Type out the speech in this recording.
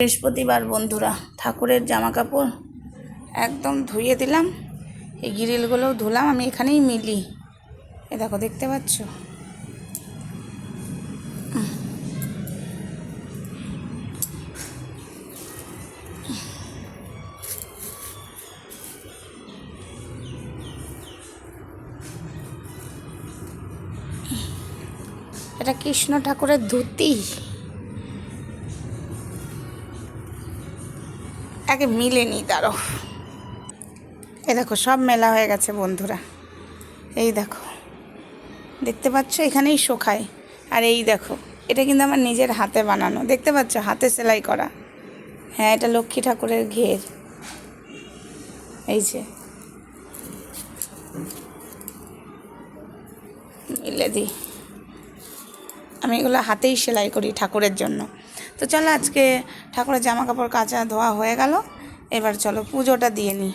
বৃহস্পতিবার বন্ধুরা, ঠাকুরের জামা কাপড় একদম ধুয়ে দিলাম, এই গ্রিলগুলোও ধুলাম। আমি এখানেই মিলি, এ দেখো দেখতে পাচ্ছ। এটা কৃষ্ণ ঠাকুরের ধুতি, একে মিলে নি তারও। এ দেখো সব মেলা হয়ে গেছে বন্ধুরা, এই দেখো দেখতে পাচ্ছ, এখানেই শোকায়। আর এই দেখো, এটা কিন্তু আমার নিজের হাতে বানানো, দেখতে পাচ্ছ, হাতে সেলাই করা। হ্যাঁ, এটা লক্ষ্মী ঠাকুরের ঘের, এই যে মিলে দিই। আমি এগুলো হাতেই সেলাই করি ঠাকুরের জন্য। তো চলো, আজকে ঠাকুরের জামা কাপড় কাচা ধোয়া হয়ে গেল, এবার চলো পুজোটা দিয়ে নিই।